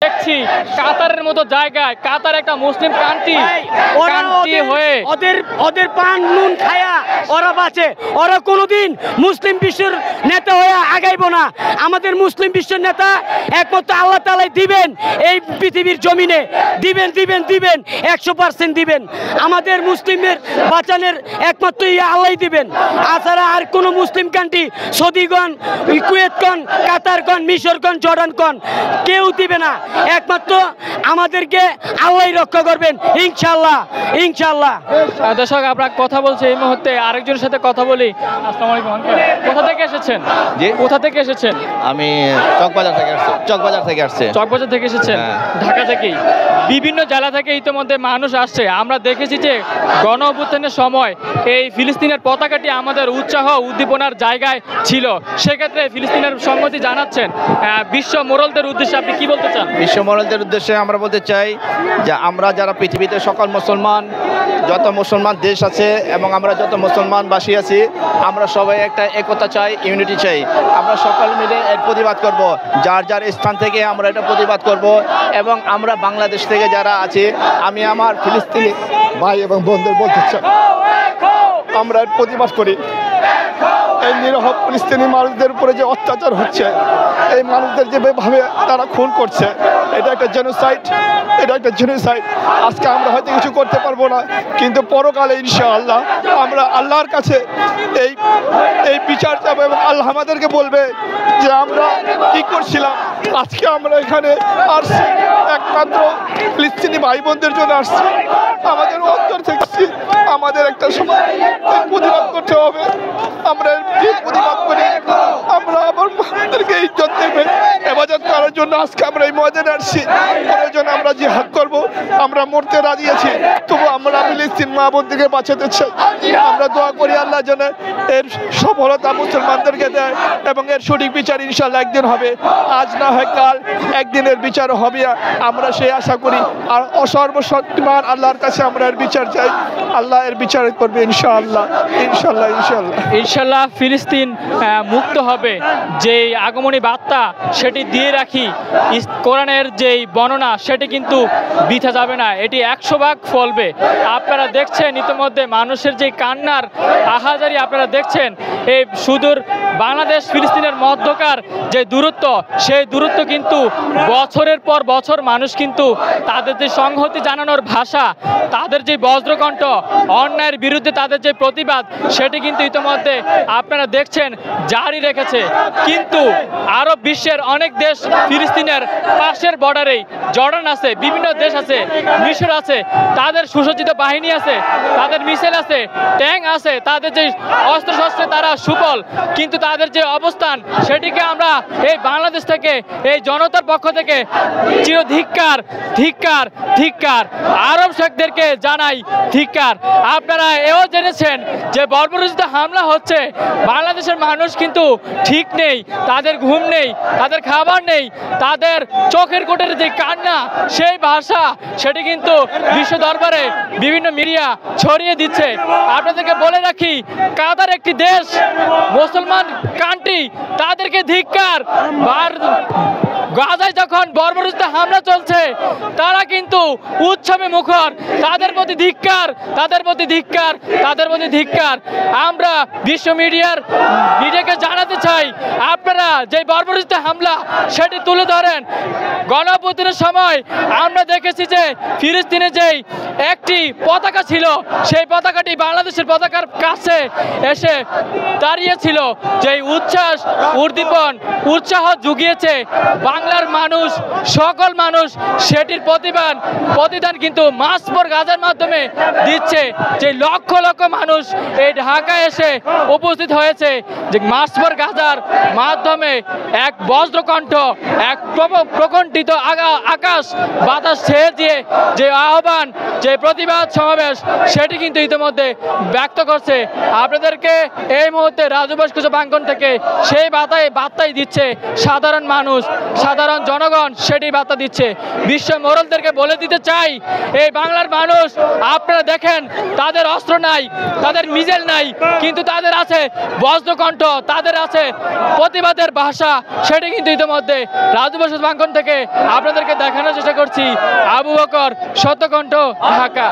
দেখছি কাতারের মতো জায়গায়, কাতার একটা মুসলিম কান্ট্রি হয়ে ওদের পান নুন খায়া ওরা বাঁচে, ওরা কোনোদিন মুসলিম বিশ্বের নেতা হয়ে আগাইব না। আমাদের মুসলিম বিশ্বের নেতা একমাত্র আল্লাহ তাআলাই দিবেন, এই পৃথিবীর জমিনে দিবেন দিবেন দিবেন 100% দিবেন। আমাদের মুসলিমের বাঁচানোর একমাত্র আল্লাহ দিবেন, আছাড়া আর কোনো মুসলিম কান্ট্রি সৌদিগণ, কুয়েতগণ, কাতারগণ, মিশরগণ, জর্ডানগণ কেউ দিবে না। একমাত্র আমাদেরকে আল্লাহই রক্ষা করবেন ইনশাআল্লাহ ইনশাআল্লাহ। দর্শক আমরা কথা বলছি এই মুহূর্তে আরেকজনের সাথে কথা বলি। আসসালামু আলাইকুম আঙ্কেল, কোথা থেকে এসেছেন? জি, কোথা থেকে এসেছেন? আমি চকবাজার থেকে আসছি। চকবাজার থেকে এসেছেন? ঢাকা থেকেই। বিভিন্ন জেলা থেকে ইতিমধ্যে মানুষ আসছে। আমরা দেখেছি যে গণ অভ্যুত্থানের সময় এই ফিলিস্তিনের পতাকাটি আমাদের উৎসাহ উদ্দীপনার জায়গায় ছিল। সেক্ষেত্রে ফিলিস্তিনের সংহতি জানাচ্ছেন, বিশ্ব মোড়লদের উদ্দেশ্যে আপনি কি বলতে চান? বিশ্ব মোড়লদের উদ্দেশ্যে আমরা বলতে চাই যে আমরা যারা পৃথিবীতে সকল মুসলমান, যত মুসলমান দেশ আছে এবং আমরা যত মুসলমানবাসী আছি, আমরা সবাই একটা একতা চাই, ইউনিটি চাই। আমরা সকল মিলে এর প্রতিবাদ করব, যার যার স্থান থেকে আমরা এটা প্রতিবাদ করব। এবং আমরা বাংলাদেশ থেকে যারা আছি, আমি আমার ফিলিস্তিনি ভাই এবং বোনদের বলতে চাই, আমরা এর প্রতিবাদ করি। এই নিরহ ফিলিস্তিনি মানুষদের উপরে যে অত্যাচার হচ্ছে, এই মানুষদের যেভাবে তারা খুন করছে, এটা একটা জেনোসাইড, এটা একটা জেনোসাইড। আজকে আমরা হয়তো কিছু করতে পারবো না, কিন্তু পরকালে ইনশাআল্লাহ আমরা আল্লাহর কাছে এই বিচার চাবো এবং আল্লাহ আমাদেরকে বলবে যে আমরা কি করছিলাম। আজকে আমরা এখানে আসছি একমাত্র ফিলিস্তিনি ভাই বোনদের জন্য আসছি, আমাদের অন্তর থেকে আমাদের একটা সময় প্রতিবাদ করতে হবে। আমরা প্রতিবাদ করি, আমরা আবার আমাদেরকে ইজ্জত দেবে হেফাজত করার জন্য আজকে আমরা এই ময়দানে আসছি। প্রয়োজন আমরা জিহাদ করব, আমরা মরতে রাজি আছি, তবু আমরা ফিলিস্তিন মা বোনদেরকে বাঁচাতে চাই। আমরা দোয়া করি আল্লাহ যেন এর সফলতা মুসলমানদেরকে দেয় এবং এর সঠিক বিচার ইনশাআল্লাহ একদিন হবে। আজ না হয় কাল একদিনের বিচার হবে, আমরা সেই আশা করি। আর অসর্বশক্তিমান আল্লাহর কাছে আমরা এর বিচার চাই, আল্লাহ এর বিচার করবে ইনশাআল্লাহ ইনশাআল্লাহ ইনশাআল্লাহ ইনশাআল্লাহ। ফিলিস্তিন মুক্ত হবে, যেই আগমনী বার্তা সেটি দিয়ে রাখি। কোরআনের যেই বর্ণনা সেটি কিন্তু বৃথা যাবে না, এটি 100 ভাগ ফলবে। আপনারা দেখছেন ইতিমধ্যে মানুষের যে কান্নার আহাজারি, আপনারা দেখছেন এই সুদূর বাংলাদেশ ফিলিস্তিনের মধ্যকার যে দূরত্ব, সেই দূরত্ব কিন্তু বছরের পর বছর মানুষ কিন্তু তাদের যে সংহতি জানানোর ভাষা, তাদের যে বজ্রকণ্ঠ, অন্যায়ের বিরুদ্ধে তাদের যে প্রতিবাদ, সেটি কিন্তু ইতিমধ্যে আপনারা দেখছেন জারি রেখেছে। কিন্তু আরব বিশ্বের অনেক দেশ ফিলিস্তিনের পাশের বর্ডারেই, জর্ডান আছে, বিভিন্ন দেশ আছে, মিশর আছে, তাদের সুসজ্জিত বাহিনী আছে, তাদের মিসাইল আছে, ট্যাঙ্ক আছে, তাদের যে অস্ত্রশস্ত্রে তারা সুফল। কিন্তু তাদের যে অবস্থান, সেটিকে আমরা এই বাংলাদেশ থেকে, এই জনতার পক্ষ থেকে চির ধিক্কার ধিক্কার ধিক্কার। আরব শেখদেরকে জানাই ধিক্কার। আপনারা এও জেনেছেন যে বর্বরোচিত হামলা হচ্ছে, বাংলাদেশের মানুষ কিন্তু ঠিক নেই, তাদের ঘুম নেই, তাদের খাবার নেই, তাদের চোখের কোটের যে কান্না, সেই ভাষা সেটি কিন্তু বিশ্ব দরবারে বিভিন্ন মিডিয়া ছড়িয়ে দিচ্ছে। আপনাদেরকে বলে রাখি, কাতার একটি দেশ, মুসলমান কান্ট্রি, তাদেরকে ধিক্কার। গাজায় যখন বর্বরোচিত হামলা চলছে, তারা কিন্তু উৎসবে মুখর। তাদের প্রতি ধিক্কার, তাদের প্রতি ধিক্কার, তাদের প্রতি ধিক্কার। আমরা বিশ্ব মিডিয়াকে জানাতে চাই, আপনারা যে বর্বরোচিত হামলা সেটি তুলে ধরেন। গণ অভ্যুত্থানের সময় আমরা দেখেছি যে ফিলিস্তিনে যেই একটি পতাকা ছিল, সেই পতাকাটি বাংলাদেশের পতাকার কাছে এসে দাঁড়িয়েছিল। যেই উচ্ছ্বাস উদ্দীপন উৎসাহ জুগিয়েছে বাংলার মানুষ, সকল মানুষ সেটির প্রতিদান কিন্তু মাসপর গাজার মাধ্যমে দিচ্ছে। যে লক্ষ লক্ষ মানুষ এই ঢাকায় এসে উপস্থিত হয়েছে, যে মাসপর গাজার মাধ্যমে এক বজ্রকণ্ঠ, এক প্রকণ্ঠিত আকাশ বাতাস ছেড়ে দিয়ে যে আহ্বান, যে প্রতিবাদ সমাবেশ, সেটি কিন্তু ইতিমধ্যে ব্যক্ত করছে। আপনাদেরকে এই মুহূর্তে রাজু ভাস্কর্য প্রাঙ্গণ থেকে সেই বার্তাই দিচ্ছে সাধারণ মানুষ। সাধারণ জনগণ সেটি বার্তা দিচ্ছে। বিশ্ব মোড়লদেরকে বলে দিতে চাই, এই বাংলার মানুষ আপনারা দেখেন তাদের অস্ত্র নাই, তাদের মিজেল নাই, কিন্তু তাদের আছে বজ্রকণ্ঠ, তাদের আছে প্রতিবাদের ভাষা। সেটি কিন্তু ইতিমধ্যে রাজু বসুধ প্রাঙ্গণ থেকে আপনাদেরকে দেখানোর চেষ্টা করছি। আবু বকর, সত্যকণ্ঠ, ঢাকা।